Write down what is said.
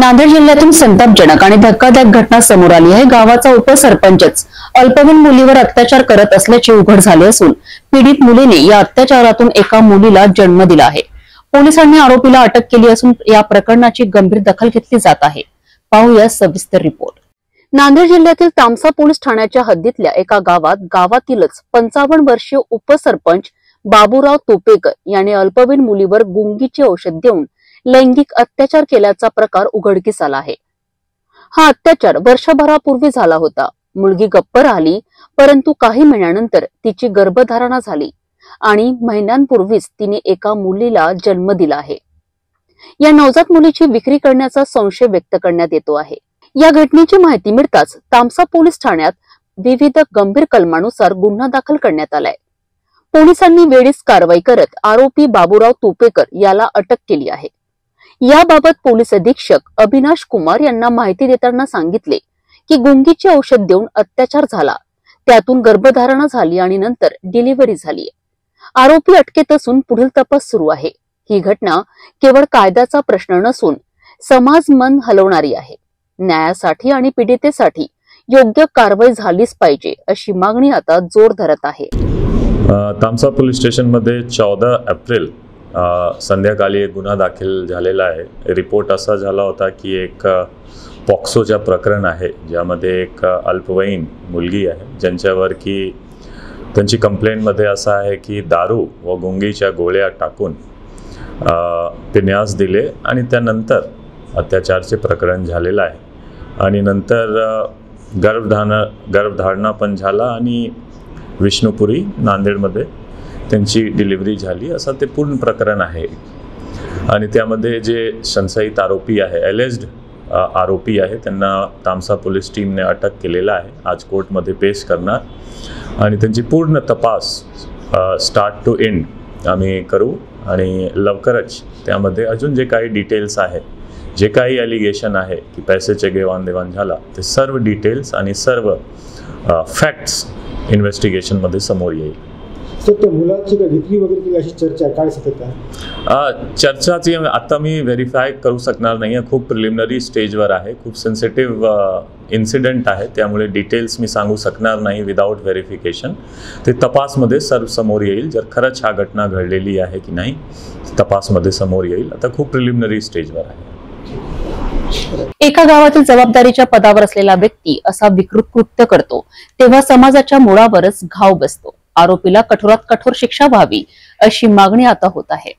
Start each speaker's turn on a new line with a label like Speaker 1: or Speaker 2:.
Speaker 1: नांदेड जिल्ह्यातून संतापजनक आणि धक्कादायक घटना समोर आली आहे। गावाचा उपसरपंचच अल्पवयीन मुलीवर अत्याचार करत असल्याचे उघड झाले असून पीडित मुलीने या अत्याचारातून एका मुलीला जन्म दिला आहे। पोलिसांनी आरोपीला अटक केली असून या प्रकरणाची गंभीर दखल घेतली जात आहे। पाहूया सविस्तर रिपोर्ट। नांदेड जिल्ह्यातील तामसा पोलीस ठाण्याच्या हद्दीतल्या एका गावातीलच 55 वर्षीय उपसरपंच बाबूराव तोपेकर याने अल्पवयीन मुलीवर गुंगीचे औषध देऊन लैंगिक अत्याचार केल्याचा प्रकार उघडकीस आला आहे। हा अत्याचार वर्षभरापूर्वी झाला होता। मुलगी गप्प राहिली, परंतु काही महिन्यानंतर तिची गर्भधारणा झाली आणि महिन्यांपूर्वीच तिने एका मुलीला जन्म दिला आहे। या नवजात मुलीची विक्री करण्याचा संशय व्यक्त करण्यात येतो आहे। या घटनेची माहिती मिळताच तामसा पोलीस ठाण्यात विविध गंभीर कलमानुसार गुन्हा दाखल करण्यात आलाय। पोलिसांनी वेळीच कारवाई करत आरोपी बाबूराव तोपेकर याला अटक केली आहे। याबाबत पोलीस अधीक्षक अविनाश कुमार यांना माहिती देताना सांगितले की गुंगीचे औषध देऊन अत्याचार झाला, त्यातून गर्भधारणा झाली आणि नंतर डिलिव्हरी झाली। आरोपी अटकेत असून पुढील तपास सुरू आहे। ही घटना केवळ कायद्याचा प्रश्न नसून समाज मन हलवणारी आहे। न्यायासाठी आणि पीडितेसाठी योग्य कारवाई झालीच पाहिजे अशी मागणी आता जोर धरत आहे।
Speaker 2: तामसा पोलीस स्टेशन मध्ये 14 एप्रिल संध्याकाळी एक गुन्हा दाखल झालेला आहे। रिपोर्ट असा झाला होता की एक पॉक्सोचा प्रकरण आहे, ज्यामध्ये एक अल्पवयीन मुलगी आहे ज्यांच्यावर की त्यांची कंप्लेंटमध्ये असा आहे की दारू व गुंगीच्या गोळ्या टाकून ते न्यास दिले आणि त्यानंतर अत्याचारचे प्रकरण झालेलं आहे आणि नंतर गर्भधारणा पण झाला आणि विष्णुपुरी नांदेडमध्ये त्यांची डिलिव्हरी झाली, असं ते पूर्ण प्रकरण आहे। आणि त्यामध्ये जे संशयित आरोपी आहे, एलेज्ड आरोपी आहे, त्यांना तामसा पोलीस टीमने अटक केलेला आहे। आज कोर्टमध्ये पेश करणार आणि त्यांची पूर्ण तपास स्टार्ट टू एंड आम्ही करू आणि लवकरच त्यामध्ये अजून जे काही डिटेल्स आहे, जे काही एलिगेशन आहे की पैशाचे घेवाण झाला, ते सर्व डिटेल्स आणि सर्व फॅक्ट्स इन्व्हेस्टिगेशन मध्ये समोर येईल।
Speaker 3: त्या मुलाची विक्री वगैरे केली अशी चर्चा काय सतत आहे?
Speaker 2: चर्चाची आता मी व्हेरीफाय करू शकणार नाही, खूप प्रिलिमिनरी स्टेजवर आहे, खूप सेन्सिटिव्ह इन्सिडेंट आहे, त्यामुळे डिटेल्स मी सांगू शकणार नाही विदाउट व्हेरिफिकेशन। ते तपासमध्ये सर्व समोर येईल। जर खरंच हा घटना घडलेली आहे की नाही तपासमध्ये समोर येईल। आता खूप प्रिलिमिनरी स्टेजवर आहे।
Speaker 1: एका गावातील जबाबदारीच्या पदावर असलेला व्यक्ती असा विकृत कृत्य करतो तेव्हा समाजाच्या मुळावरच घाव बसतो। आरोपीला कठोरात कठोर शिक्षा व्हावी अशी मागणी आता होत आहे।